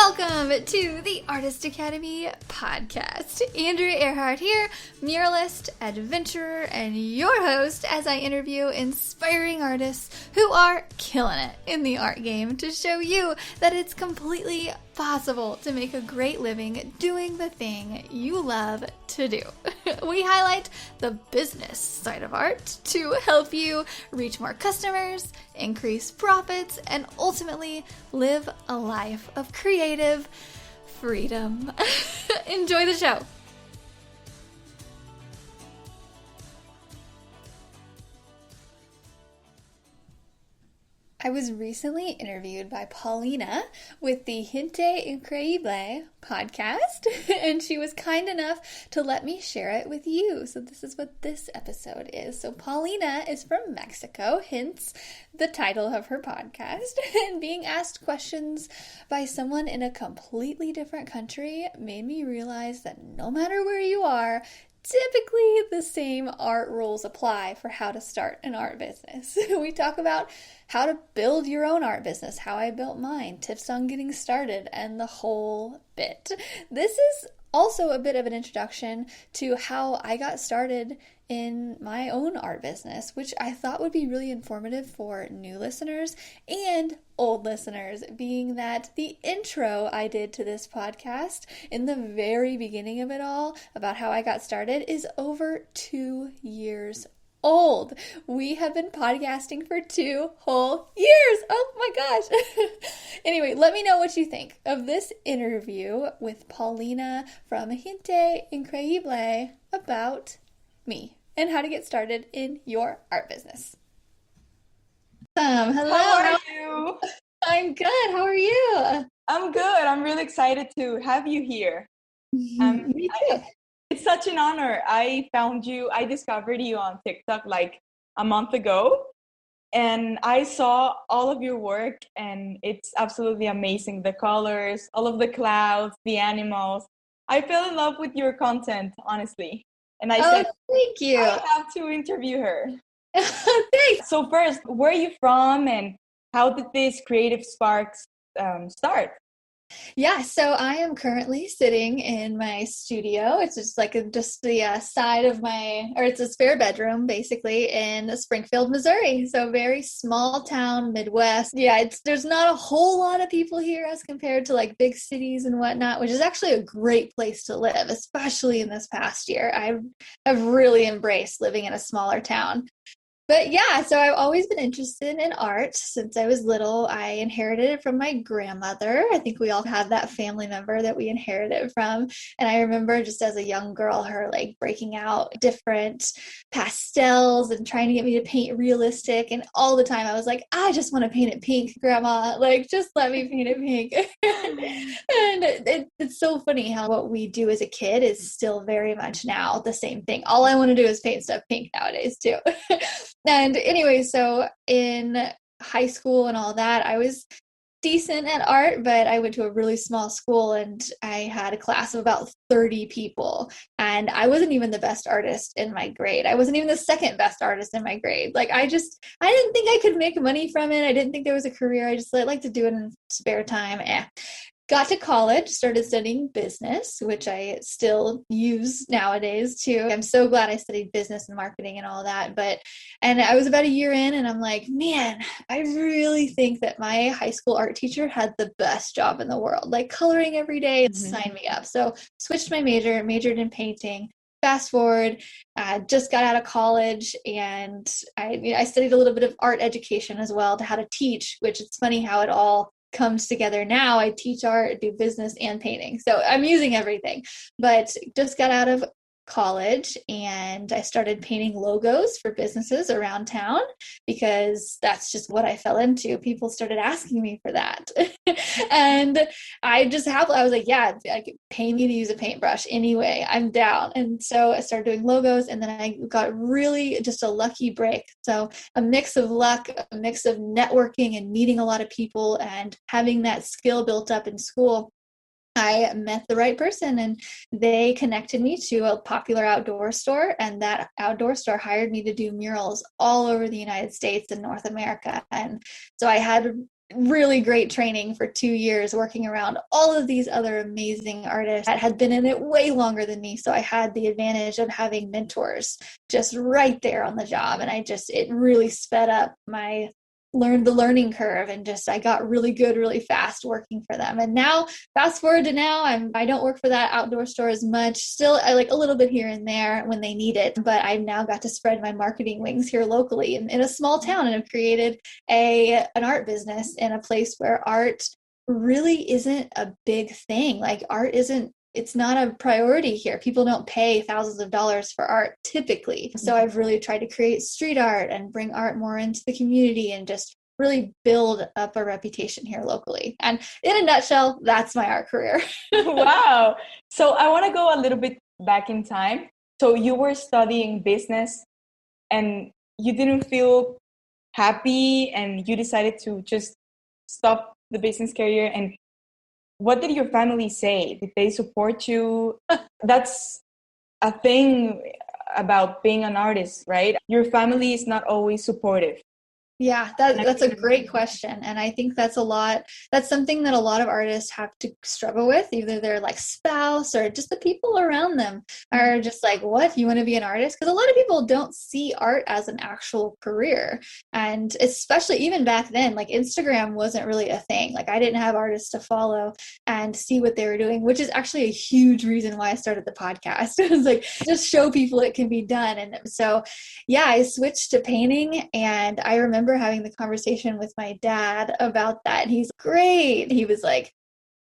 Welcome to the Artist Academy podcast. Andrea Earhart here, muralist, adventurer, and your host as I interview inspiring artists who are killing it in the art game to show you that it's completely possible to make a great living doing the thing you love to do. We highlight the business side of art to help you reach more customers, increase profits, and ultimately live a life of creative freedom. Enjoy the show. I was recently interviewed by Paulina with the Gente Increible Podcast, and she was kind enough to let me share it with you. So this is what this episode is. So Paulina is from Mexico, hence the title of her podcast, and being asked questions by someone in a completely different country made me realize that no matter where you are, typically the same art rules apply for how to start an art business. We talk about how to build your own art business, how I built mine, tips on getting started, and the whole bit. This is also a bit of an introduction to how I got started in my own art business, which I thought would be really informative for new listeners and old listeners, being that the intro I did to this podcast in the very beginning of it all about how I got started is over 2 years old. We have been podcasting for 2 whole years. Oh my gosh. Anyway, let me know what you think of this interview with Paulina from Gente Increible about me and how to get started in your art business. Hello. How are you? I'm good. How are you? I'm good. I'm really excited to have you here. Me too. It's such an honor. I discovered you on TikTok like a month ago, and I saw all of your work, and it's absolutely amazing. The colors, all of the clouds, the animals. I fell in love with your content, honestly. And I said, thank you. I have to interview her. Thanks. So first, where are you from, and how did these creative sparks start? Yeah, so I am currently sitting in my studio. It's just like the side of it's a spare bedroom basically in Springfield, Missouri. So very small town, Midwest. Yeah, there's not a whole lot of people here as compared to like big cities and whatnot, which is actually a great place to live, especially in this past year. I have really embraced living in a smaller town. But yeah, so I've always been interested in art since I was little. I inherited it from my grandmother. I think we all have that family member that we inherited from. And I remember just as a young girl, her like breaking out different pastels and trying to get me to paint realistic. And all the time I was like, I just want to paint it pink, Grandma. Like, just let me paint it pink. And it's so funny how what we do as a kid is still very much now the same thing. All I want to do is paint stuff pink nowadays too. And anyway, so in high school and all that, I was decent at art, but I went to a really small school and I had a class of about 30 people. And I wasn't even the best artist in my grade. I wasn't even the second best artist in my grade. Like I didn't think I could make money from it. I didn't think there was a career. I just like to do it in spare time. Got to college, started studying business, which I still use nowadays too. I'm so glad I studied business and marketing and all that. And I was about a year in and I'm like, man, I really think that my high school art teacher had the best job in the world, like coloring every day and sign me up. So switched my majored in painting. Fast forward, just got out of college and I studied a little bit of art education as well to how to teach, which it's funny how it all comes together now. I teach art, do business and painting. So I'm using everything, but just got out of college and I started painting logos for businesses around town because that's just what I fell into. People started asking me for that. And I was like, yeah, pay me to use a paintbrush anyway, I'm down. And so I started doing logos and then I got really just a lucky break. So a mix of luck, a mix of networking and meeting a lot of people and having that skill built up in school. I met the right person and they connected me to a popular outdoor store, and that outdoor store hired me to do murals all over the United States and North America. And so I had really great training for 2 years, working around all of these other amazing artists that had been in it way longer than me. So I had the advantage of having mentors just right there on the job. And it really sped up the learning curve, and just I got really good really fast working for them. And now fast forward to now, I don't work for that outdoor store as much. Still, I like a little bit here and there when they need it, but I've now got to spread my marketing wings here locally in a small town, and have created an art business in a place where art really isn't a big thing. Like it's not a priority here. People don't pay thousands of dollars for art typically. So I've really tried to create street art and bring art more into the community, and just really build up a reputation here locally. And in a nutshell, that's my art career. Wow. So I want to go a little bit back in time. So you were studying business and you didn't feel happy, and you decided to just stop the business career. And what did your family say? Did they support you? That's a thing about being an artist, right? Your family is not always supportive. Yeah, that's a great question. And I think that's something that a lot of artists have to struggle with. Either their like spouse or just the people around them are just like, what, you want to be an artist? Because a lot of people don't see art as an actual career. And especially even back then, like Instagram wasn't really a thing. Like I didn't have artists to follow and see what they were doing, which is actually a huge reason why I started the podcast. It was like, just show people it can be done. And so, yeah, I switched to painting, and I remember having the conversation with my dad about that. And he's great. He was like,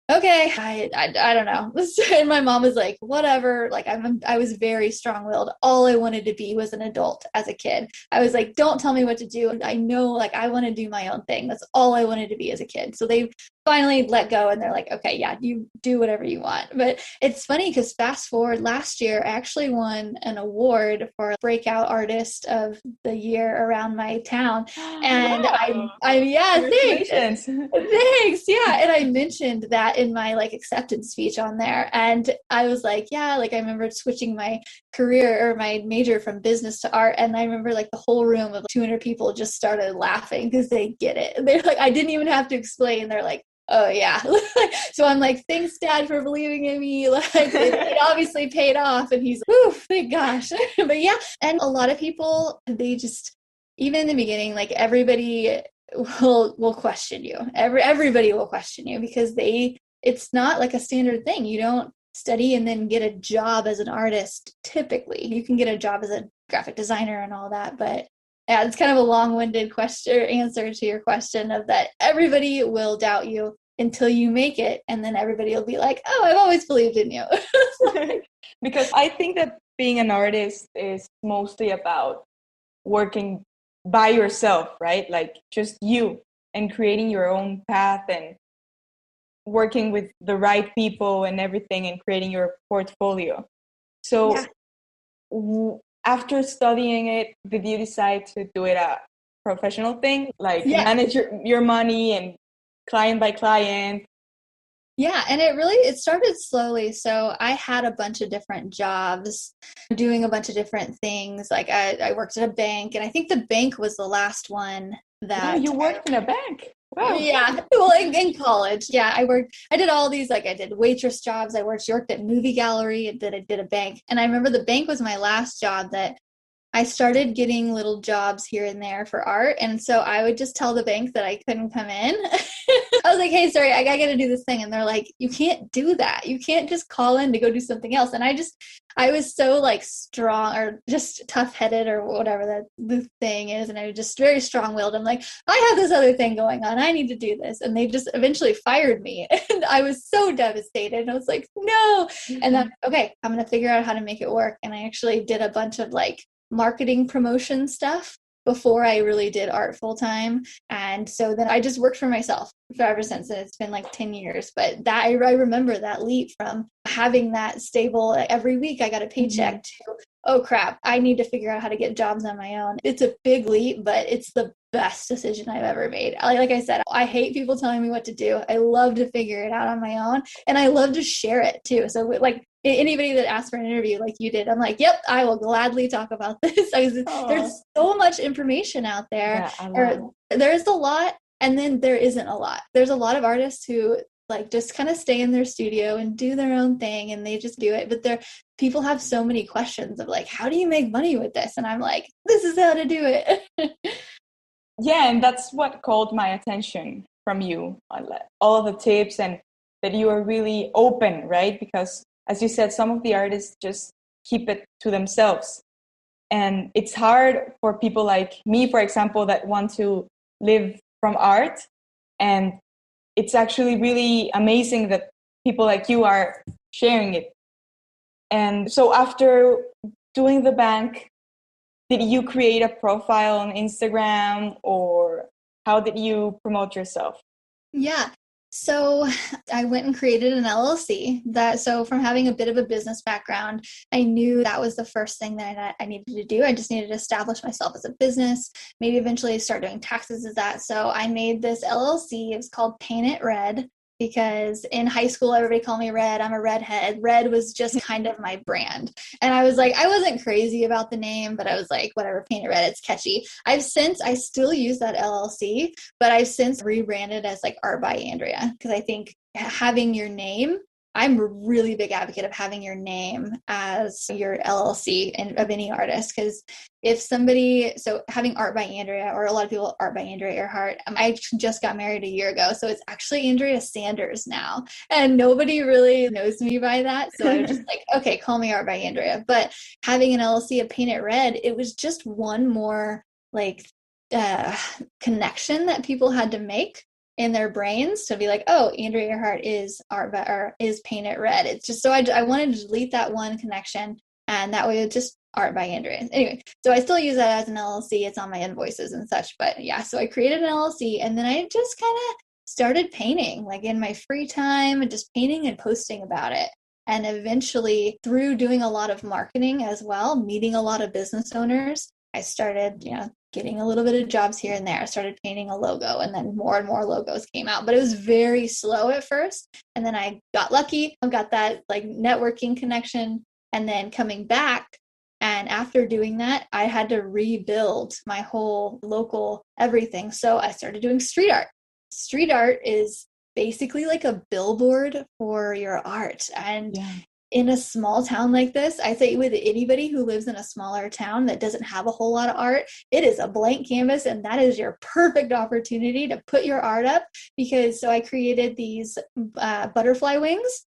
okay, I don't know. And my mom was like, whatever. Like I was very strong-willed. All I wanted to be was an adult as a kid. I was like, don't tell me what to do. I know, like, I want to do my own thing. That's all I wanted to be as a kid. So they finally let go, and they're like, okay, yeah, you do whatever you want. But it's funny because fast forward last year, I actually won an award for breakout artist of the year around my town. And wow. Yeah, thanks. Thanks. Yeah. And I mentioned that in my like acceptance speech on there. And I was like, yeah, like I remember switching my career or my major from business to art. And I remember like the whole room of 200 people just started laughing because they get it. They're like, I didn't even have to explain. They're like, oh yeah. So I'm like, thanks Dad for believing in me. Like it obviously paid off. And he's like, whew, thank gosh. But yeah. And a lot of people, they just, even in the beginning, like everybody will question you. Everybody will question you because it's not like a standard thing. You don't study and then get a job as an artist. Typically, you can get a job as a graphic designer and all that, but yeah, it's kind of a long-winded answer to your question of that. Everybody will doubt you until you make it, and then everybody will be like, "Oh, I've always believed in you." Because I think that being an artist is mostly about working by yourself, right? Like just you, and creating your own path and working with the right people and everything, and creating your portfolio. So yeah. After studying it, did you decide to do it a professional thing, like manage your money and client by client? Yeah, and it started slowly. So I had a bunch of different jobs, doing a bunch of different things. Like I worked at a bank, and I think the bank was the last one that... Oh, you worked in a bank? Wow. Yeah, well, in college. Yeah, I did all these, like I did waitress jobs. I worked at movie gallery, and then I did a bank. And I remember the bank was my last job that I started getting little jobs here and there for art. And so I would just tell the bank that I couldn't come in. I was like, hey, sorry, I got to do this thing. And they're like, you can't do that. You can't just call in to go do something else. And I was so like strong, or just tough headed, or whatever the thing is. And I was just very strong willed. I'm like, I have this other thing going on. I need to do this. And they just eventually fired me. And I was so devastated. And I was like, no. And then, okay, I'm going to figure out how to make it work. And I actually did a bunch of like marketing promotion stuff before I really did art full time. And so then I just worked for myself ever since. And it's been like 10 years. But that I remember that leap from having that stable every week I got a paycheck to, oh crap, I need to figure out how to get jobs on my own. It's a big leap, but it's the best decision I've ever made. Like I said, I hate people telling me what to do. I love to figure it out on my own, and I love to share it too. So like anybody that asks for an interview like you did, I'm like, yep, I will gladly talk about this. There's so much information out there. Yeah, there's a lot. And then there isn't a lot. There's a lot of artists who like just kind of stay in their studio and do their own thing and they just do it. But people have so many questions of like, how do you make money with this? And I'm like, this is how to do it. Yeah, and that's what called my attention from you, all of the tips, and that you are really open, right? Because as you said, some of the artists just keep it to themselves. And it's hard for people like me, for example, that want to live from art. And it's actually really amazing that people like you are sharing it. And so after doing the bank, did you create a profile on Instagram, or how did you promote yourself? Yeah. So I went and created an LLC so from having a bit of a business background, I knew that was the first thing that I needed to do. I just needed to establish myself as a business, maybe eventually start doing taxes as that. So I made this LLC. It was called Paint It Red, because in high school, everybody called me Red. I'm a redhead. Red was just kind of my brand. And I was like, I wasn't crazy about the name, but I was like, whatever, Paint It Red, it's catchy. I still use that LLC, but I've since rebranded as like Art by Andrea, because I think having your name, I'm a really big advocate of having your name as your LLC of any artist, because having Art by Andrea, or a lot of people Art by Andrea Earhart. I just got married a year ago, so it's actually Andrea Sanders now, and nobody really knows me by that. So I was just like, okay, call me Art by Andrea. But having an LLC of Paint It Red, it was just one more like connection that people had to make in their brains to be like, oh, Andrea Earhart is is Paint It Red. It's just so I wanted to delete that one connection, and that way it just Art by Andrea. Anyway, so I still use that as an LLC. It's on my invoices and such. But yeah, so I created an LLC, and then I just kind of started painting, like in my free time, and just painting and posting about it. And eventually, through doing a lot of marketing as well, meeting a lot of business owners, I started, getting a little bit of jobs here and there. I started painting a logo, and then more and more logos came out. But it was very slow at first. And then I got lucky. I got that like networking connection. And then coming back, and after doing that, I had to rebuild my whole local everything. So I started doing street art. Street art is basically like a billboard for your art. And in a small town like this, I say with anybody who lives in a smaller town that doesn't have a whole lot of art, it is a blank canvas, and that is your perfect opportunity to put your art up. So I created these butterfly wings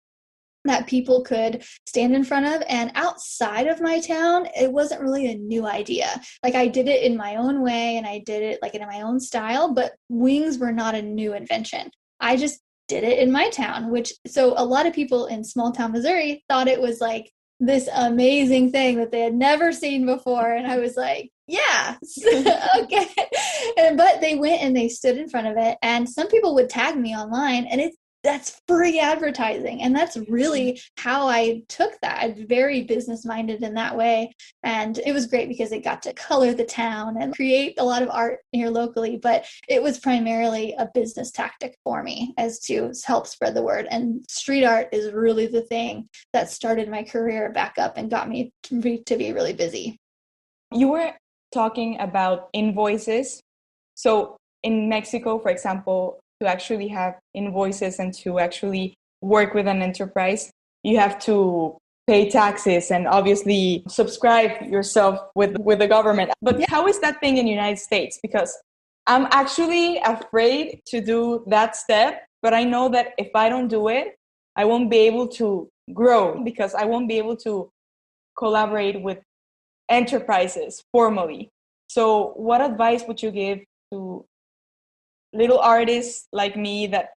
that people could stand in front of. And outside of my town, it wasn't really a new idea. Like I did it in my own way, and I did it like in my own style, but wings were not a new invention. I just did it in my town, so a lot of people in small town Missouri thought it was like this amazing thing that they had never seen before. And I was like, yeah, okay. But they went and they stood in front of it, and some people would tag me online, and that's free advertising. And that's really how I took that. I'm very business minded in that way. And it was great because it got to color the town and create a lot of art here locally. But it was primarily a business tactic for me as to help spread the word. And street art is really the thing that started my career back up and got me to be really busy. You were talking about invoices. So in Mexico, for example, to actually have invoices and to actually work with an enterprise, you have to pay taxes and obviously subscribe yourself with the government. But how is that thing in the United States? Because I'm actually afraid to do that step, but I know that if I don't do it, I won't be able to grow, because I won't be able to collaborate with enterprises formally. So what advice would you give to little artists like me that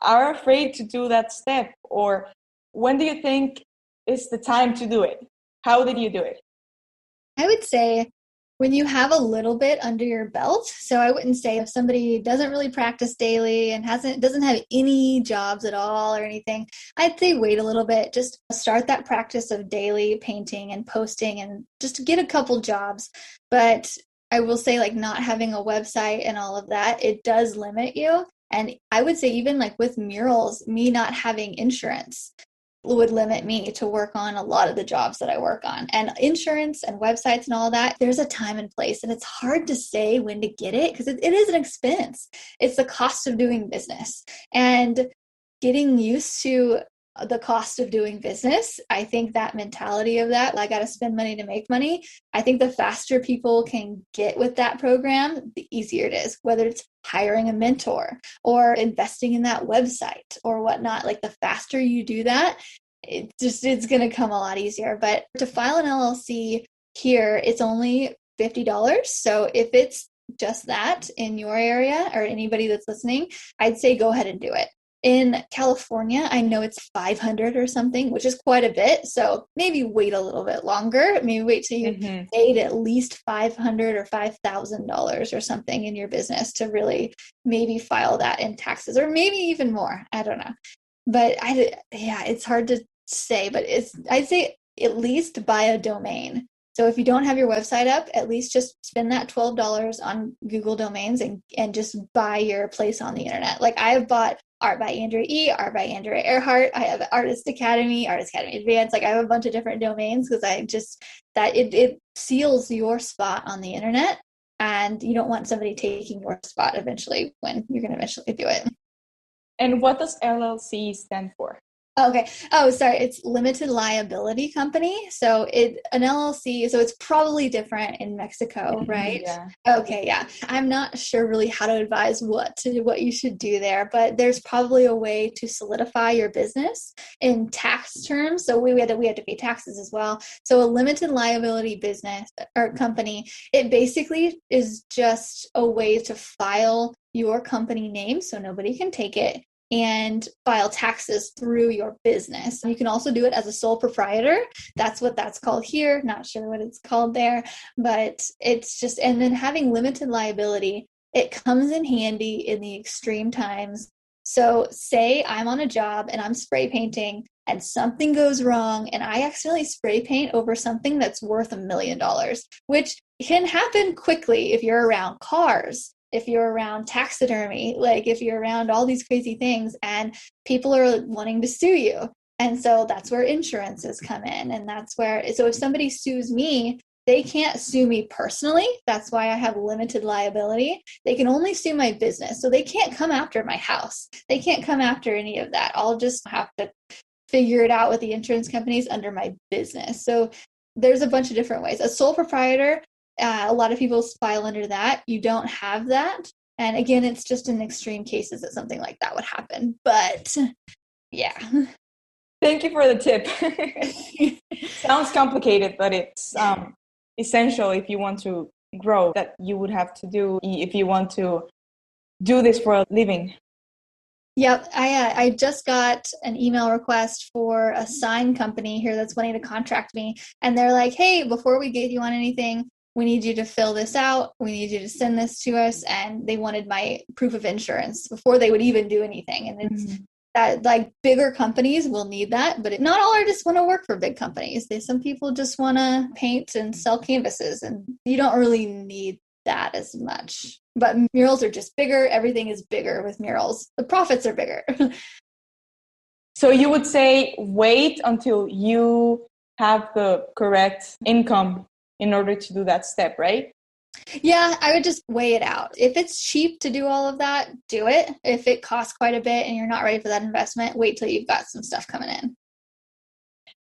are afraid to do that step? Or when do you think is the time to do it? How did you do it? I would say when you have a little bit under your belt. So I wouldn't say if somebody doesn't really practice daily and doesn't have any jobs at all or anything, I'd say wait a little bit, just start that practice of daily painting and posting and just to get a couple jobs. But I will say, like, not having a website and all of that, it does limit you. And I would say even like with murals, me not having insurance, would limit me to work on a lot of the jobs that I work on. And insurance and websites and all that, there's a time and place, and it's hard to say when to get it because it is an expense. It's the cost of doing business. And getting used to the cost of doing business, I think that mentality of that, like, I got to spend money to make money. I think the faster people can get with that program, the easier it is, whether it's hiring a mentor or investing in that website or whatnot. Like, the faster you do that, it's going to come a lot easier. But to file an LLC here, it's only $50. So if it's just that in your area or anybody that's listening, I'd say go ahead and do it. In California, I know it's 500 or something, which is quite a bit. So maybe wait a little bit longer. Maybe wait till you made at least $500 or $5,000 or something in your business to really maybe file that in taxes, or maybe even more. I don't know. But it's hard to say, but I'd say at least buy a domain. So if you don't have your website up, at least just spend that $12 on Google domains and just buy your place on the internet. Like, I have bought Art by Andrea E., Art by Andrea Earhart. I have Artist Academy Advanced. Like, I have a bunch of different domains because it seals your spot on the internet, and you don't want somebody taking your spot eventually when you're going to eventually do it. And what does LLC stand for? Okay. Oh, sorry. It's limited liability company. So an LLC, so it's probably different in Mexico, right? Yeah. Okay. Yeah. I'm not sure really how to advise what you should do there, but there's probably a way to solidify your business in tax terms. So we had to pay taxes as well. So a limited liability business or company, it basically is just a way to file your company name so nobody can take it and file taxes through your business. You can also do it as a sole proprietor. That's what that's called here. Not sure what it's called there, but it's just, and then having limited liability, it comes in handy in the extreme times. So say I'm on a job and I'm spray painting and something goes wrong and I accidentally spray paint over something that's worth $1 million, which can happen quickly if you're around cars, if you're around taxidermy, like if you're around all these crazy things and people are wanting to sue you. And so that's where insurances come in. And so if somebody sues me, they can't sue me personally. That's why I have limited liability. They can only sue my business. So they can't come after my house. They can't come after any of that. I'll just have to figure it out with the insurance companies under my business. So there's a bunch of different ways. A sole proprietor, a lot of people file under that. You don't have that. And again, it's just in extreme cases that something like that would happen. But yeah. Thank you for the tip. Sounds complicated, but it's essential if you want to grow, that you would have to do if you want to do this for a living. Yep. I just got an email request for a sign company here that's wanting to contract me. And they're like, hey, before we get you on anything, we need you to fill this out. We need you to send this to us. And they wanted my proof of insurance before they would even do anything. And it's that, like, bigger companies will need that, but not all artists want to work for big companies. Some people just want to paint and sell canvases, and you don't really need that as much. But murals are just bigger. Everything is bigger with murals. The profits are bigger. So you would say wait until you have the correct income in order to do that step, right? Yeah, I would just weigh it out. If it's cheap to do all of that, do it. If it costs quite a bit and you're not ready for that investment, wait till you've got some stuff coming in.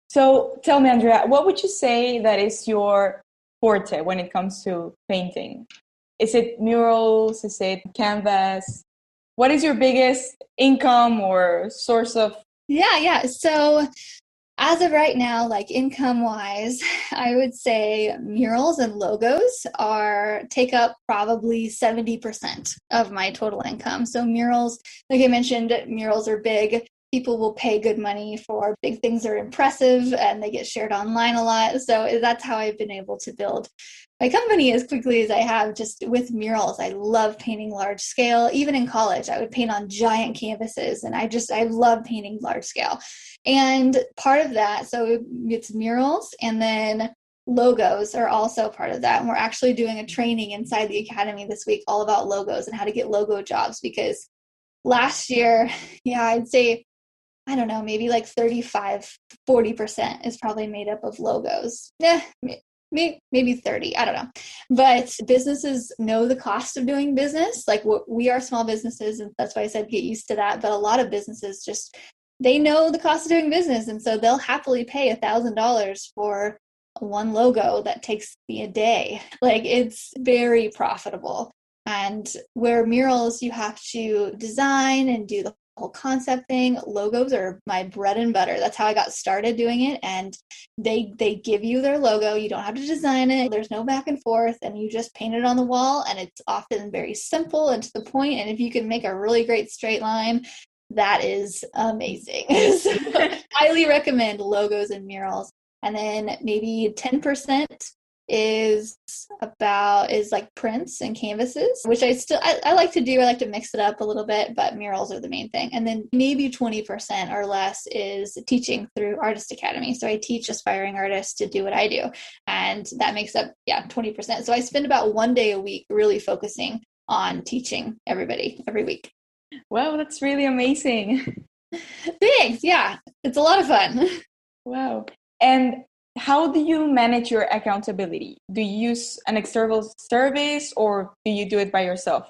So tell me, Andrea, what would you say that is your forte when it comes to painting? Is it murals? Is it canvas? What is your biggest income or source of? Yeah. So as of right now, like income-wise, I would say murals and logos take up probably 70% of my total income. So murals, like I mentioned, murals are big. People will pay good money for big things that are impressive and they get shared online a lot. So that's how I've been able to build my company as quickly as I have, just with murals. I love painting large scale. Even in college, I would paint on giant canvases, and I love painting large scale. And part of that, so it's murals, and then logos are also part of that. And we're actually doing a training inside the academy this week all about logos and how to get logo jobs, because last year, I'd say I don't know, maybe like 35-40% is probably made up of logos. Yeah, maybe 30, I don't know. But businesses know the cost of doing business. Like we are small businesses, and that's why I said get used to that. But a lot of businesses just, they know the cost of doing business, and so they'll happily pay $1,000 for one logo that takes me a day. Like, it's very profitable. And where murals, you have to design and do the whole concept thing. Logos are my bread and butter. That's how I got started doing it. And they give you their logo. You don't have to design it. There's no back and forth, and you just paint it on the wall. And it's often very simple and to the point. And if you can make a really great straight line, that is amazing. So highly recommend logos and murals. And then maybe 10% is like prints and canvases, which I like to do. I like to mix it up a little bit, but murals are the main thing. And then maybe 20% or less is teaching through Artist Academy. So I teach aspiring artists to do what I do. And that makes up, 20%. So I spend about one day a week really focusing on teaching everybody every week. Wow, that's really amazing. Thanks. Yeah, it's a lot of fun. Wow. And how do you manage your accountability? Do you use an external service or do you do it by yourself?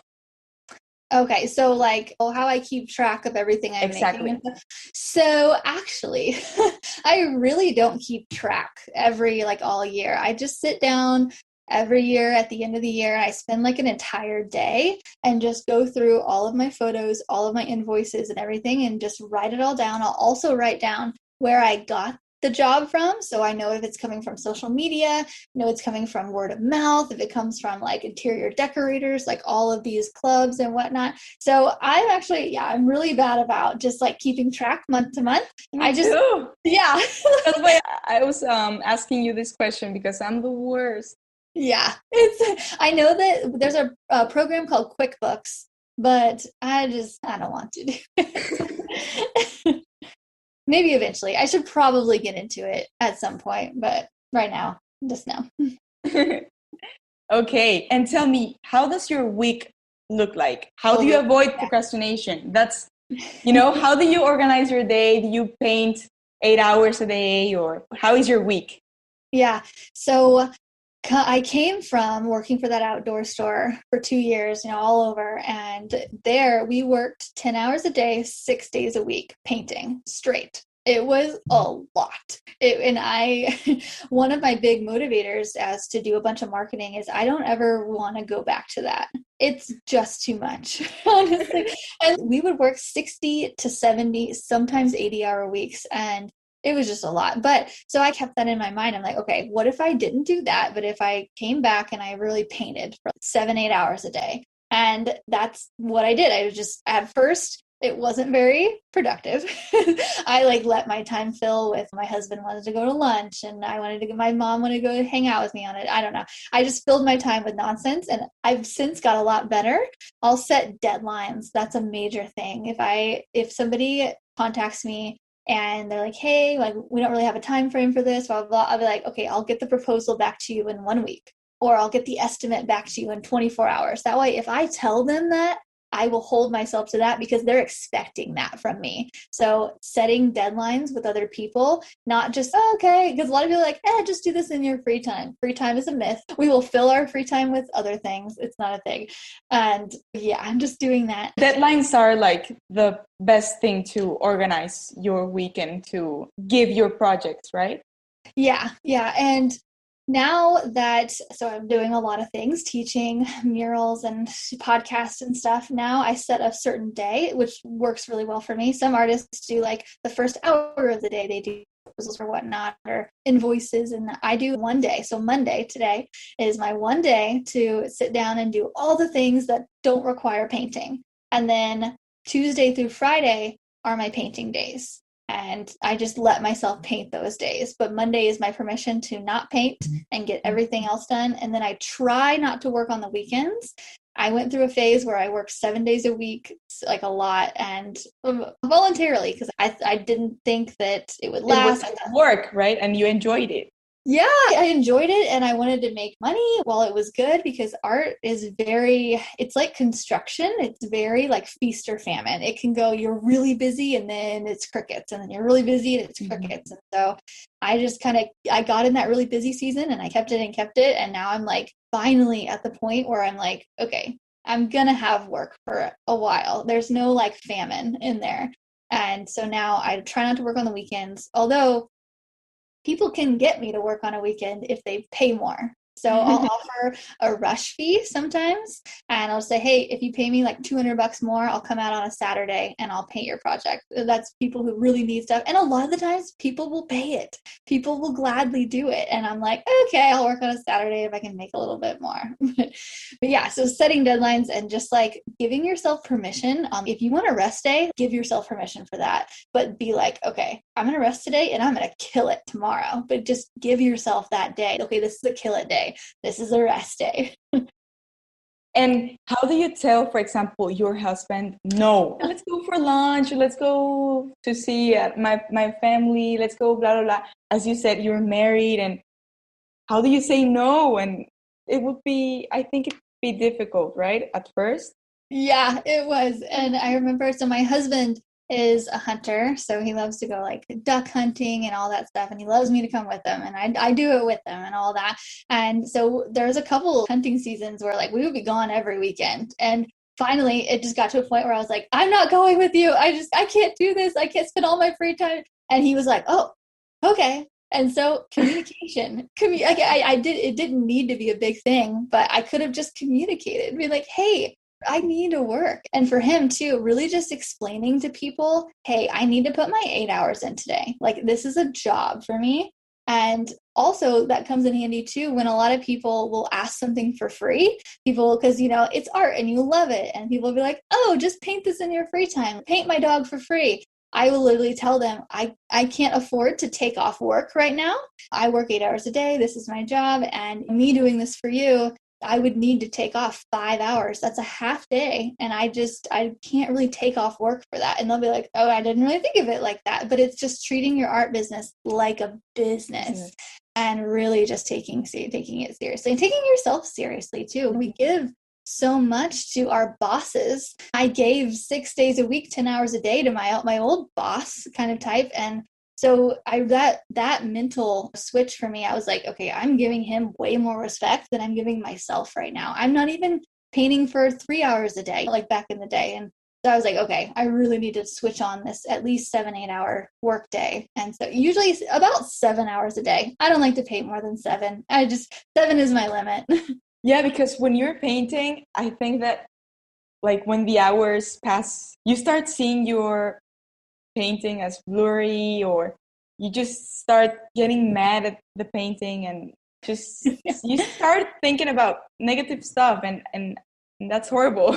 Okay, so like how I keep track of everything I'm making. So actually, I really don't keep track all year. I just sit down every year at the end of the year. I spend like an entire day and just go through all of my photos, all of my invoices and everything, and just write it all down. I'll also write down where I got the job from, so I know if it's coming from social media, it's coming from word of mouth, if it comes from like interior decorators, like all of these clubs and whatnot. So I'm actually, I'm really bad about just like keeping track month to month. That's why I was asking you this question, because I'm the worst. Yeah, I know that there's a program called QuickBooks, but I don't want to do it. Maybe eventually. I should probably get into it at some point, but right now, just no. Okay, and tell me, how does your week look like? How do you avoid procrastination? That's, how do you organize your day? Do you paint 8 hours a day, or how is your week? Yeah, so I came from working for that outdoor store for 2 years, all over. And there we worked 10 hours a day, 6 days a week, painting straight. It was a lot. One of my big motivators as to do a bunch of marketing is I don't ever want to go back to that. It's just too much, honestly. And we would work 60 to 70, sometimes 80-hour weeks. And it was just a lot. But so I kept that in my mind. I'm like, okay, what if I didn't do that? But if I came back and I really painted for 7-8 hours a day? And that's what I did. I was just, at first, it wasn't very productive. I let my time fill with my husband wanted to go to lunch, and my mom wanted to go hang out with me on it. I don't know. I just filled my time with nonsense, and I've since got a lot better. I'll set deadlines. That's a major thing. If somebody contacts me and they're like, hey, we don't really have a time frame for this, blah, blah, blah, I'll be like, okay, I'll get the proposal back to you in 1 week, or I'll get the estimate back to you in 24 hours. That way, if I tell them that, I will hold myself to that because they're expecting that from me. So setting deadlines with other people, not just, okay, because a lot of people are like, just do this in your free time. Free time is a myth. We will fill our free time with other things. It's not a thing. And I'm just doing that. Deadlines are like the best thing to organize your weekend, to give your projects, right? Yeah. And now so I'm doing a lot of things, teaching, murals and podcasts and stuff. Now I set a certain day, which works really well for me. Some artists do like the first hour of the day, they do proposals or whatnot, or invoices. And I do 1 day. So Monday today is my 1 day to sit down and do all the things that don't require painting. And then Tuesday through Friday are my painting days. And I just let myself paint those days. But Monday is my permission to not paint and get everything else done. And then I try not to work on the weekends. I went through a phase where I worked 7 days a week, like a lot, and voluntarily, because I didn't think that it would last. It was work, right? And you enjoyed it. Yeah, I enjoyed it and I wanted to make money while it was good because art is it's like construction. It's very like feast or famine. It can go, you're really busy and then it's crickets, and then you're really busy and it's crickets. And so I got in that really busy season and I kept it and kept it. And now I'm like finally at the point where I'm like, okay, I'm going to have work for a while. There's no like famine in there. And so now I try not to work on the weekends, although people can get me to work on a weekend if they pay more. So I'll offer a rush fee sometimes, and I'll say, hey, if you pay me like $200 more, I'll come out on a Saturday and I'll paint your project. That's people who really need stuff. And a lot of the times people will pay it. People will gladly do it. And I'm like, okay, I'll work on a Saturday if I can make a little bit more. But yeah, so setting deadlines and just like giving yourself permission. If you want a rest day, give yourself permission for that. But be like, okay, I'm going to rest today and I'm going to kill it tomorrow. But just give yourself that day. Okay, this is a kill it day. This is a rest day. And how do you tell, for example, your husband, no, let's go for lunch, let's go to see my family, let's go blah, blah, blah. As you said, you're married, and how do you say no? And it would be, I think it'd be difficult, right? At first. Yeah, it was. And I remember, so my husband is a hunter, so he loves to go like duck hunting and all that stuff, and he loves me to come with him, and I do it with him and all that. And so there's a couple hunting seasons where like we would be gone every weekend, and finally it just got to a point where I was like, I'm not going with you. I can't do this. I can't spend all my free time. And he was like, oh, okay. And so communication, it didn't need to be a big thing, but I could have just communicated, be like, hey, I need to work. And for him too, really just explaining to people, hey, I need to put my 8 hours in today. Like this is a job for me. And also that comes in handy too when a lot of people will ask something for free. People, because it's art and you love it. And people will be like, oh, just paint this in your free time. Paint my dog for free. I will literally tell them, I can't afford to take off work right now. I work 8 hours a day. This is my job. And me doing this for you, I would need to take off 5 hours. That's a half day. And I can't really take off work for that. And they'll be like, oh, I didn't really think of it like that. But it's just treating your art business like a business and really just taking it seriously and taking yourself seriously too. We give so much to our bosses. I gave 6 days a week, 10 hours a day to my old boss kind of type. And so that mental switch for me, I was like, okay, I'm giving him way more respect than I'm giving myself right now. I'm not even painting for 3 hours a day, like back in the day. And so I was like, okay, I really need to switch on this at least 7-8 hour work day. And so usually it's about 7 hours a day. I don't like to paint more than 7. 7 is my limit. Yeah, because when you're painting, I think that like when the hours pass, you start seeing your painting as blurry, or you just start getting mad at the painting and just you start thinking about negative stuff, and that's horrible.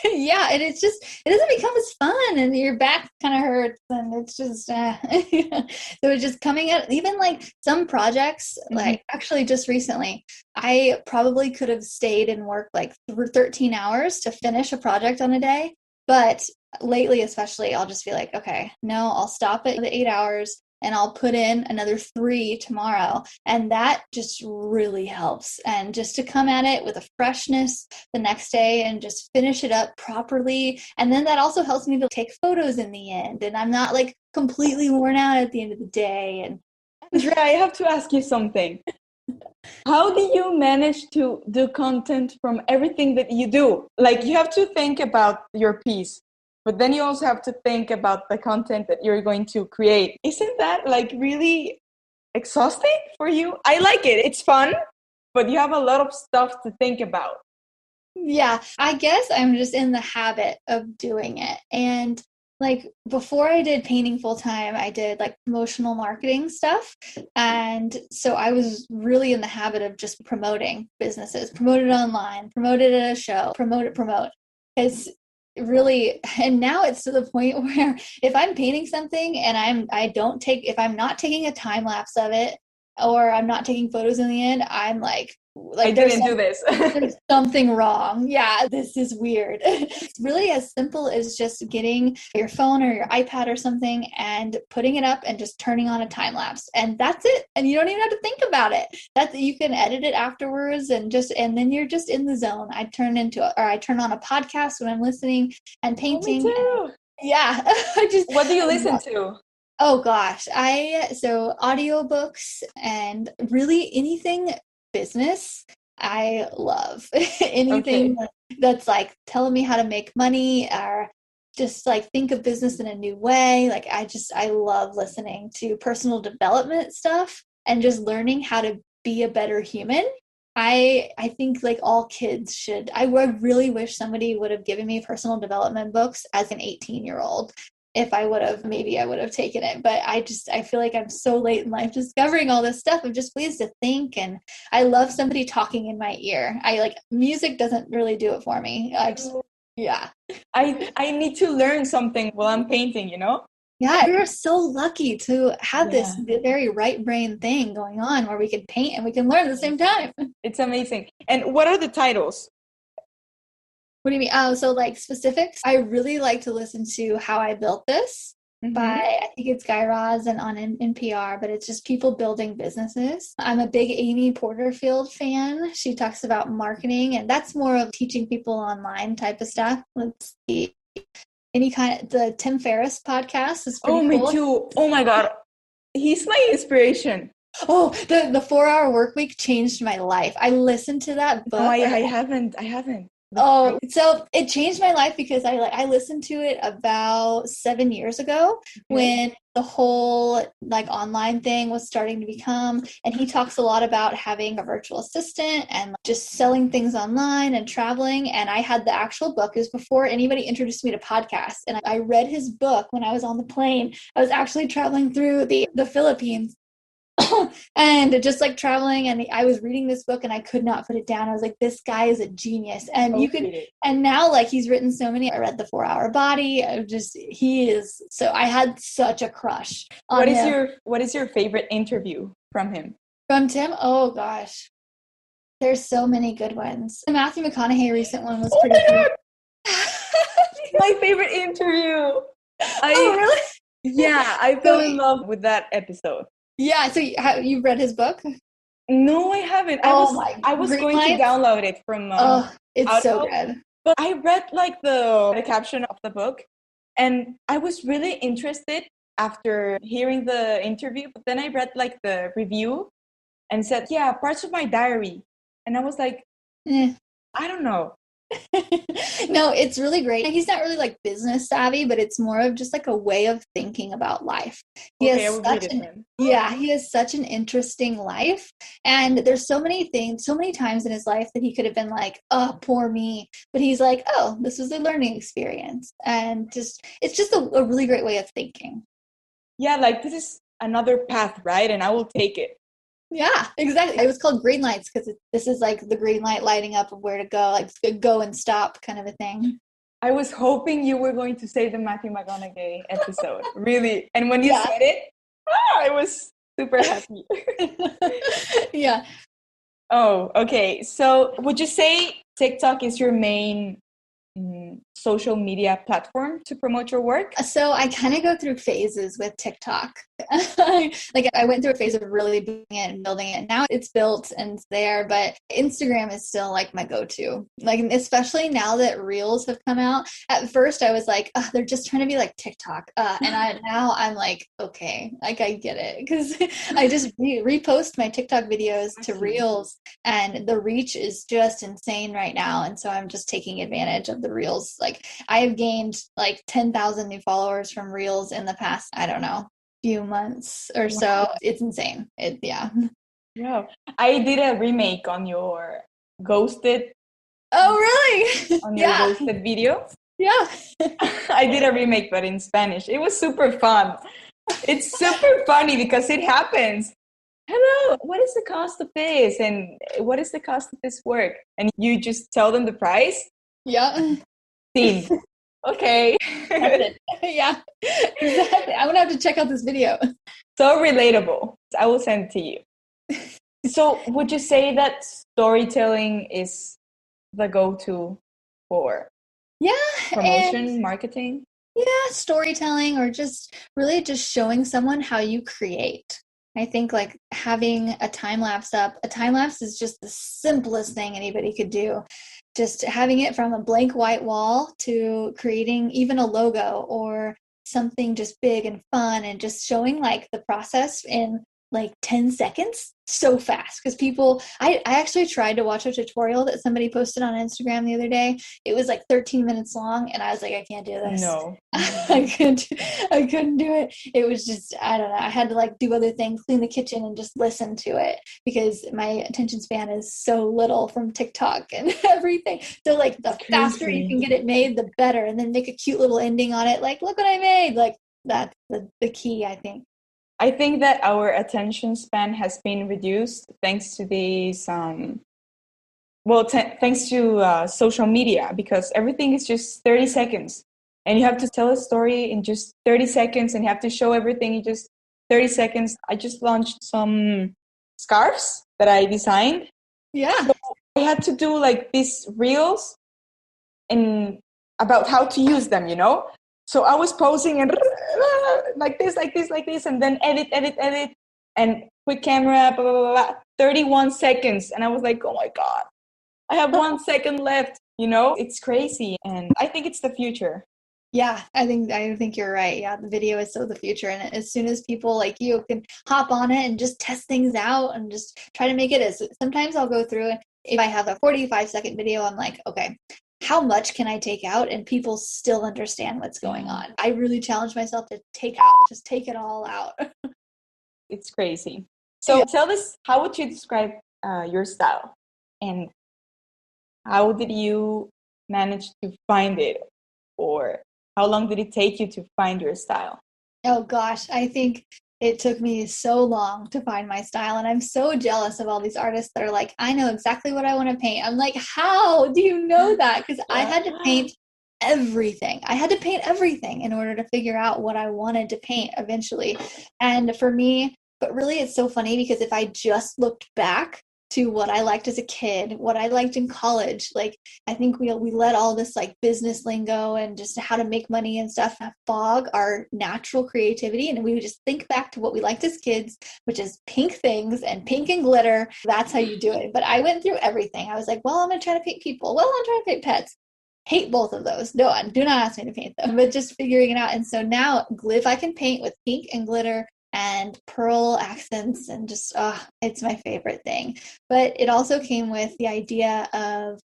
Yeah, and it doesn't become as fun, and your back kind of hurts, and it's just so it's just coming out. Even like some projects, like actually just recently, I probably could have stayed and worked like 13 hours to finish a project on a day, but lately especially I'll just be like, okay, no, I'll stop at the 8 hours and I'll put in another 3 tomorrow. And that just really helps. And just to come at it with a freshness the next day and just finish it up properly. And then that also helps me to take photos in the end. And I'm not like completely worn out at the end of the day. And Andrea, I have to ask you something. How do you manage to do content from everything that you do? Like you have to think about your piece, but then you also have to think about the content that you're going to create. Isn't that like really exhausting for you? I like it. It's fun, but you have a lot of stuff to think about. Yeah, I guess I'm just in the habit of doing it. And like before I did painting full time, I did like promotional marketing stuff. And so I was really in the habit of just promoting businesses, promote it online, promote it at a show, promote. Because really, and now it's to the point where if I'm painting something and if I'm not taking a time lapse of it, or I'm not taking photos in the end, I'm like, like I didn't do this. there's something wrong. Yeah, this is weird. It's really as simple as just getting your phone or your iPad or something and putting it up and just turning on a time lapse. And that's it. And you don't even have to think about it. You can edit it afterwards and then you're just in the zone. I turn on a podcast when I'm listening and painting. Me too. Yeah. What do you listen to? Oh gosh. So audiobooks and really anything business I love. Anything that's like telling me how to make money or just like think of business in a new way. Like I love listening to personal development stuff and just learning how to be a better human. I think like all kids should. I would really wish somebody would have given me personal development books as an 18-year-old. If I would have, maybe I would have taken it. But I feel like I'm so late in life discovering all this stuff of just ways to think. And I love somebody talking in my ear. Music doesn't really do it for me. Yeah. I need to learn something while I'm painting, you know? Yeah, we're so lucky to have this very right brain thing going on where we can paint and we can learn at the same time. It's amazing. And what are the titles? What do you mean? Oh, so like specifics? I really like to listen to How I Built This by, I think it's Guy Raz and on NPR, but it's just people building businesses. I'm a big Amy Porterfield fan. She talks about marketing, and that's more of teaching people online type of stuff. Let's see. The Tim Ferriss podcast is pretty cool. Me too. Oh my God. He's my inspiration. Oh, the 4-Hour Workweek changed my life. I listened to that book. Oh, I haven't. Oh, so it changed my life because I listened to it about 7 years ago when the whole like online thing was starting to become, and he talks a lot about having a virtual assistant and just selling things online and traveling. And I had the actual book. It was before anybody introduced me to podcasts. And I read his book when I was on the plane. I was actually traveling through the Philippines. And just like traveling, and I was reading this book and I could not put it down. I was like, this guy is a genius. And and now like he's written so many. I read The 4-Hour Body. I had such a crush on him. What is your favorite interview from him? From Tim? Oh gosh. There's so many good ones. The Matthew McConaughey recent one was pretty good. My favorite interview. Oh really? Yeah, I fell in love with that episode. Yeah, so you've read his book? No, I haven't. I was going to download it from it's Audible, so good. But I read like the caption of the book, and I was really interested after hearing the interview. But then I read like the review and said, yeah, parts of my diary. And I was like, I don't know. No, it's really great. He's not really like business savvy, but it's more of just like a way of thinking about life. He has such an interesting life, and there's so many times in his life that he could have been like, oh, poor me, but he's like, oh, this was a learning experience, and it's just a really great way of thinking. Yeah, like this is another path, right? And I will take it. Yeah, exactly. It was called green lights because this is like the green light lighting up of where to go, like go and stop kind of a thing. I was hoping you were going to say the Matthew McConaughey episode, really. And when you said it, I was super happy. Yeah. Oh, okay. So would you say TikTok is your main social media platform to promote your work? So I kind of go through phases with TikTok. Like I went through a phase of really building it and building it. Now it's built and it's there, but Instagram is still like my go-to. Like, especially now that Reels have come out. At first I was like, they're just trying to be like TikTok. Now I'm like, okay, like I get it. Because I just repost my TikTok videos to Reels, and the reach is just insane right now. And so I'm just taking advantage of the Reels. Like I have gained like 10,000 new followers from Reels in the past, I don't know, few months or so. It's insane. Yeah. I did a remake on your Ghosted. Oh, really? On your Ghosted video. Yeah. I did a remake, but in Spanish. It was super fun. It's super funny because it happens. Hello, what is the cost of this? And what is the cost of this work? And you just tell them the price. Yeah. Scene. Okay. Yeah, exactly. I'm gonna have to check out this video. So relatable. I will send it to you. So would you say that storytelling is the go-to for Yeah, and promotion, marketing? yeah, storytelling or just really just showing someone how you create. I think like having a time lapse up, a time lapse is just the simplest thing anybody could do. Just having it from a blank white wall to creating even a logo or something just big and fun and just showing like the process in like 10 seconds so fast because I actually tried to watch a tutorial that somebody posted on Instagram the other day. It was like 13 minutes long and I was like, I can't do this. No. I couldn't do it. It was just, I don't know. I had to like do other things, clean the kitchen and just listen to it because my attention span is so little from TikTok and everything. So like the faster you can get it made, the better. And then make a cute little ending on it. Like, look what I made. Like that's the key, I think. I think that our attention span has been reduced thanks to these, thanks to social media, because everything is just 30 seconds. And you have to tell a story in just 30 seconds and you have to show everything in just 30 seconds. I just launched some scarves that I designed. Yeah. So I had to do like these reels and about how to use them, you know? So I was posing and like this, and then edit, and quick camera, blah, blah, blah, blah, 31 seconds. And I was like, oh my God, I have 1 second left, you know? It's crazy. And I think it's the future. Yeah, I think you're right. Yeah, the video is so the future. And as soon as people like you can hop on it and just test things out and just try to make it as sometimes I'll go through it. If I have a 45-second video, I'm like, okay, how much can I take out and people still understand what's going on? I really challenge myself to just take it all out. It's crazy. So tell us, how would you describe your style? And how did you manage to find it? Or how long did it take you to find your style? Oh gosh, I think it took me so long to find my style. And I'm so jealous of all these artists that are like, I know exactly what I want to paint. I'm like, how do you know that? Because I had to paint everything. I had to paint everything in order to figure out what I wanted to paint eventually. And for me, but really it's so funny because if I just looked back to what I liked as a kid, what I liked in college, like I think we let all this like business lingo and just how to make money and stuff fog our natural creativity. And we would just think back to what we liked as kids, which is pink things and pink and glitter. That's how you do it. But I went through everything. I was like, well, I'm going to try to paint people. Well, I'm trying to paint pets. Hate both of those. No, do not ask me to paint them, but just figuring it out. And so now if I can paint with pink and glitter and pearl accents and just, it's my favorite thing. But it also came with the idea of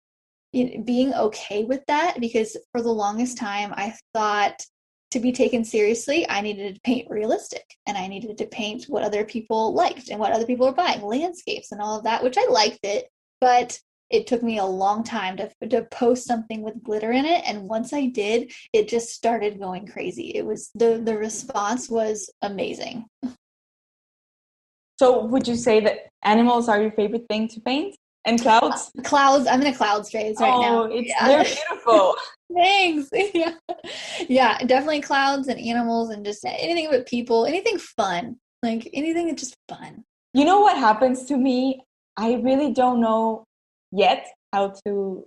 being okay with that because for the longest time, I thought to be taken seriously, I needed to paint realistic and I needed to paint what other people liked and what other people were buying, landscapes and all of that, which I liked it. But it took me a long time to post something with glitter in it. And once I did, it just started going crazy. It was the response was amazing. So would you say that animals are your favorite thing to paint? And clouds? Clouds. I'm in a clouds phase right now. They're beautiful. Thanks. Yeah, definitely clouds and animals and just anything but people, anything fun, like anything that's just fun. You know what happens to me? I really don't know yet how to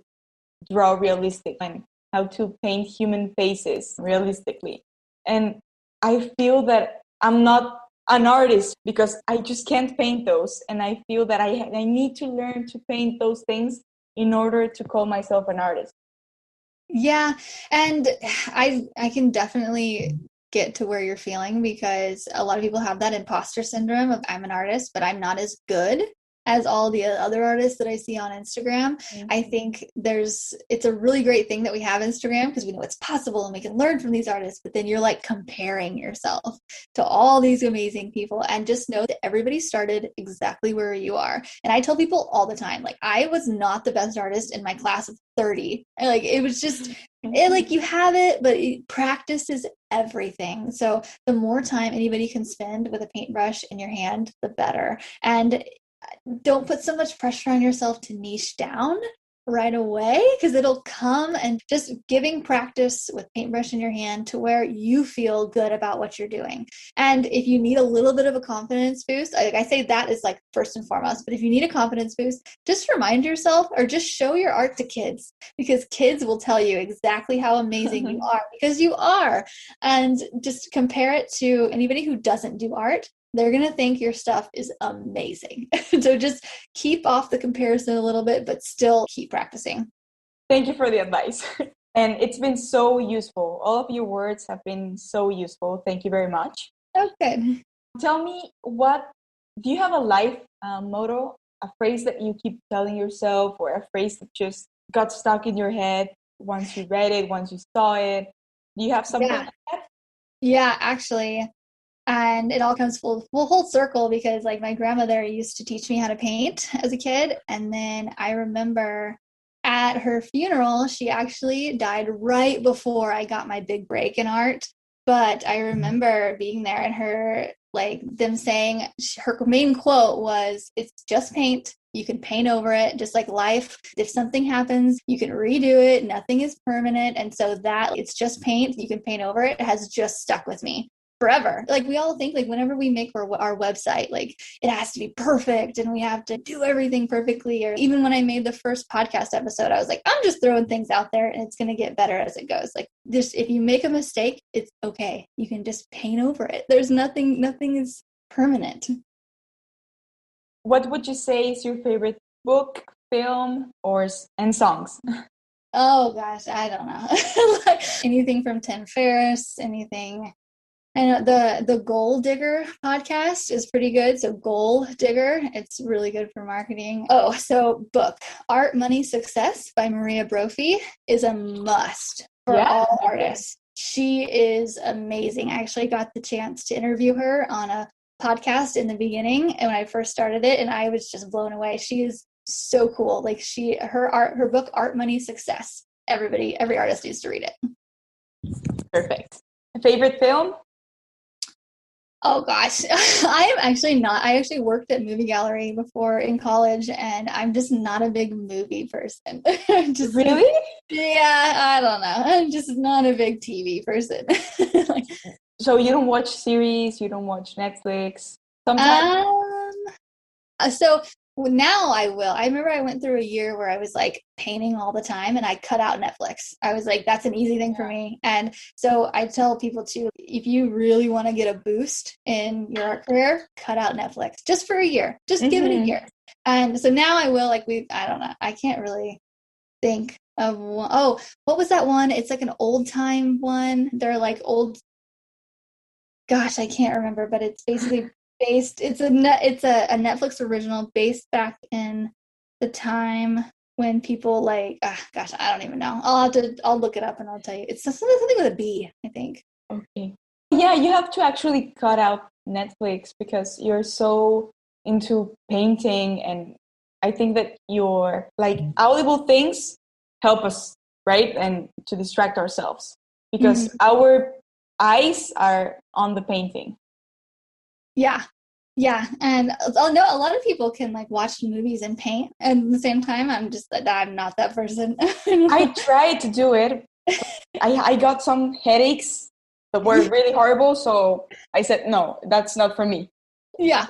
draw realistic and how to paint human faces realistically. And I feel that I'm not an artist because I just can't paint those. And I feel that I need to learn to paint those things in order to call myself an artist. Yeah, and I can definitely get to where you're feeling because a lot of people have that imposter syndrome of I'm an artist, but I'm not as good as all the other artists that I see on Instagram. Mm-hmm. I think it's a really great thing that we have Instagram because we know it's possible and we can learn from these artists, but then you're like comparing yourself to all these amazing people and just know that everybody started exactly where you are. And I tell people all the time, like I was not the best artist in my class of 30. Like it was just like you have it, but practice is everything. So the more time anybody can spend with a paintbrush in your hand, the better. And don't put so much pressure on yourself to niche down right away, because it'll come, and just giving practice with paintbrush in your hand to where you feel good about what you're doing. And if you need a little bit of a confidence boost, I say that is like first and foremost, but if you need a confidence boost, just remind yourself or just show your art to kids, because kids will tell you exactly how amazing you are, because you are. And just compare it to anybody who doesn't do art. They're going to think your stuff is amazing. So just keep off the comparison a little bit, but still keep practicing. Thank you for the advice. And it's been so useful. All of your words have been so useful. Thank you very much. Okay. Tell me, do you have a life motto, a phrase that you keep telling yourself, or a phrase that just got stuck in your head once you read it, once you saw it? Do you have something like that? Yeah, actually. And it all comes full circle, because like my grandmother used to teach me how to paint as a kid. And then I remember at her funeral, she actually died right before I got my big break in art. But I remember being there and her, like, them saying, her main quote was, "It's just paint. You can paint over it, just like life. If something happens, you can redo it. Nothing is permanent." And so that "it's just paint, you can paint over it" has just stuck with me forever. Like, we all think, like, whenever we make our website, like, it has to be perfect and we have to do everything perfectly. Or even when I made the first podcast episode, I was like, I'm just throwing things out there and it's going to get better as it goes. Like, just, if you make a mistake, it's okay. You can just paint over it. There's nothing is permanent. What would you say is your favorite book, film, and songs? Oh gosh, I don't know. Like, anything from Tim Ferriss, anything. And the Goal Digger podcast is pretty good. So Goal Digger, it's really good for marketing. Oh, so book Art, Money, Success by Maria Brophy is a must for all artists. She is amazing. I actually got the chance to interview her on a podcast in the beginning and when I first started it, and I was just blown away. She is so cool. Like, her book Art, Money, Success. Every artist needs to read it. Perfect. Favorite film? Oh gosh, I am actually not. I actually worked at movie gallery before in college, and I'm just not a big movie person. Really? Yeah, I don't know. I'm just not a big TV person. Like, so you don't watch series? You don't watch Netflix? Sometimes? So now I will. I remember I went through a year where I was like painting all the time and I cut out Netflix. I was like, that's an easy thing for me. And so I tell people too, if you really want to get a boost in your art career, cut out Netflix just for a year. Just give it a year. And so now I will, like, I don't know. I can't really think of one. Oh, what was that one? It's like an old time one. They're like old. Gosh, I can't remember, but it's basically it's a Netflix original based back in the time when people like, gosh, I don't even know. I'll look it up and I'll tell you. It's something with a B, I think. Okay. Yeah, you have to actually cut out Netflix because you're so into painting, and I think that your like audible things help us, right? And to distract ourselves because our eyes are on the painting. Yeah, and I know a lot of people can like watch movies and paint and at the same time. I'm not that person. I tried to do it. I got some headaches that were really horrible, so I said, no, that's not for me. Yeah.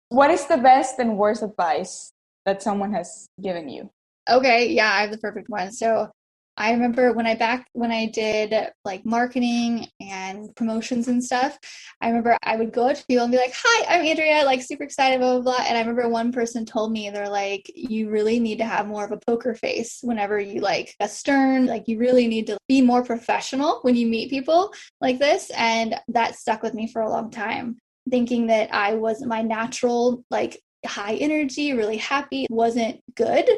What is the best and worst advice that someone has given you? Okay, yeah, I have the perfect one. So I remember when I did like marketing and promotions and stuff, I remember I would go up to people and be like, "Hi, I'm Andrea," like super excited, blah, blah, blah. And I remember one person told me, they're like, "You really need to have more of a poker face whenever you like a stern, like you really need to be more professional when you meet people like this." And that stuck with me for a long time, thinking that I wasn't my natural, like high energy, really happy, wasn't good.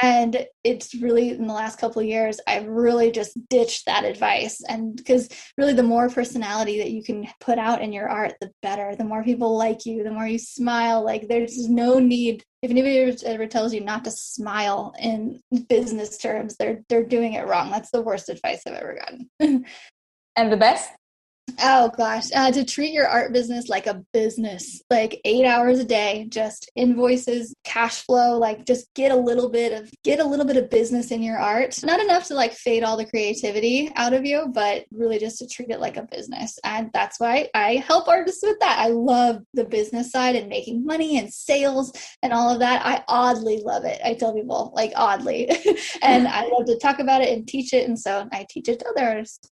And it's really in the last couple of years, I've really just ditched that advice. And because really the more personality that you can put out in your art, the better. The more people like you, the more you smile. Like, there's no need. If anybody ever tells you not to smile in business terms, they're doing it wrong. That's the worst advice I've ever gotten. And the best? Oh gosh, to treat your art business like a business, like 8 hours a day, just invoices, cash flow, like just get a little bit of business in your art. Not enough to like fade all the creativity out of you, but really just to treat it like a business. And that's why I help artists with that. I love the business side and making money and sales and all of that. I oddly love it. I tell people like oddly, and I love to talk about it and teach it. And so I teach it to other artists.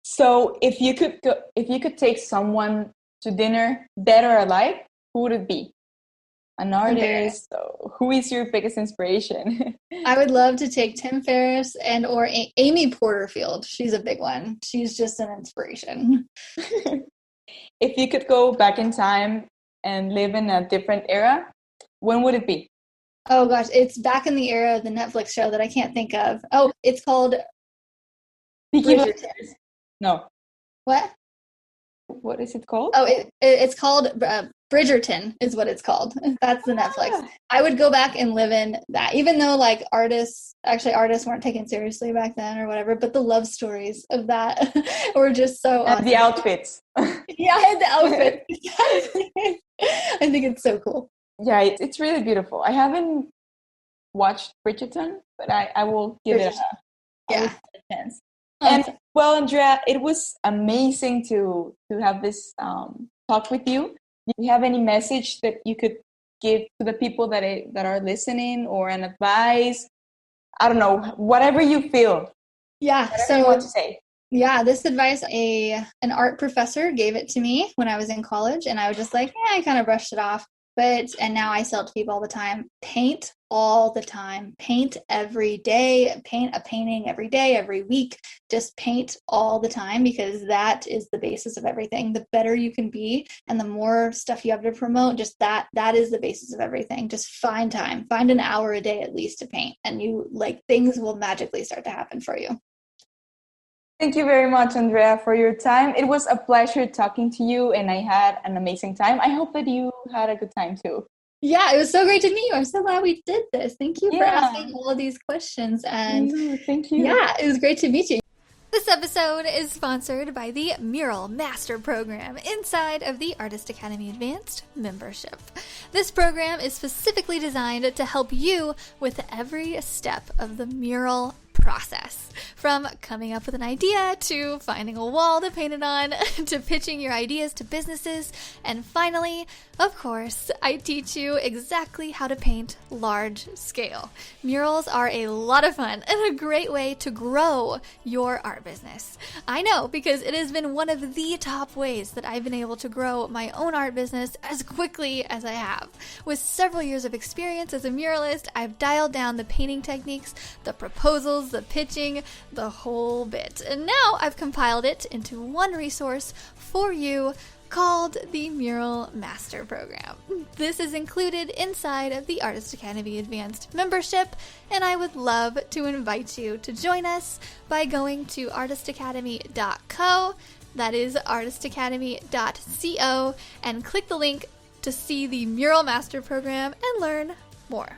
So if you could take someone to dinner, dead or alive, who would it be? An artist? So who is your biggest inspiration? I would love to take Tim Ferriss and or Amy Porterfield. She's a big one. She's just an inspiration. If you could go back in time and live in a different era, when would it be? Oh gosh, it's back in the era of the Netflix show that I can't think of. Oh, it's called Bridgerton. No. What? What is it called? Oh, it's called Bridgerton is what it's called. That's the Netflix. I would go back and live in that, even though like artists weren't taken seriously back then or whatever, but the love stories of that were just so awesome. The outfits. Yeah, the outfits. I think it's so cool. Yeah, it's really beautiful. I haven't watched Bridgerton, but I will give it a chance. And well, Andrea, it was amazing to have this talk with you. Do you have any message that you could give to the people that are listening, or an advice? I don't know, whatever you feel. Yeah. Whatever you want to say. Yeah, this advice, an art professor gave it to me when I was in college, and I was just like, I kind of brushed it off. And now I sell to people all the time. Paint all the time. Paint every day. Paint a painting every day, every week. Just paint all the time, because that is the basis of everything. The better you can be and the more stuff you have to promote, just that is the basis of everything. Just find time. Find an hour a day at least to paint, and things will magically start to happen for you. Thank you very much, Andrea, for your time. It was a pleasure talking to you, and I had an amazing time. I hope that you had a good time too. Yeah, it was so great to meet you. I'm so glad we did this. Thank you for asking all of these questions. And thank you. Yeah, it was great to meet you. This episode is sponsored by the Mural Master Program inside of the Artist Academy Advanced membership. This program is specifically designed to help you with every step of the mural process. From coming up with an idea, to finding a wall to paint it on, to pitching your ideas to businesses, and finally, of course, I teach you exactly how to paint large scale. Murals are a lot of fun and a great way to grow your art business. I know, because it has been one of the top ways that I've been able to grow my own art business as quickly as I have. With several years of experience as a muralist, I've dialed down the painting techniques, the proposals, the pitching, the whole bit. And now I've compiled it into one resource for you called the Mural Master Program. This is included inside of the Artist Academy Advanced membership, and I would love to invite you to join us by going to artistacademy.co, that is artistacademy.co, and click the link to see the Mural Master Program and learn more.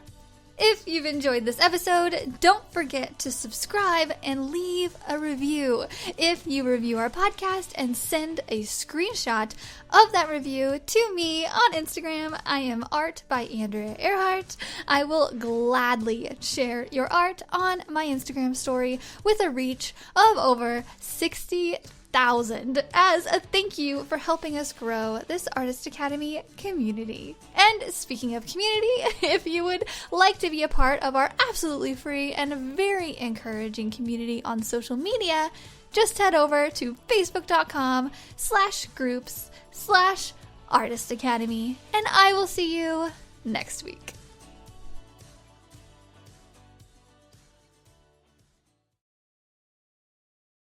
If you've enjoyed this episode, don't forget to subscribe and leave a review. If you review our podcast and send a screenshot of that review to me on Instagram, I am Art by Andrea Earhart. I will gladly share your art on my Instagram story with a reach of over 60,000 as a thank you for helping us grow this Artist Academy community. And speaking of community, if you would like to be a part of our absolutely free and very encouraging community on social media, just head over to facebook.com/groups/Artist Academy, and I will see you next week.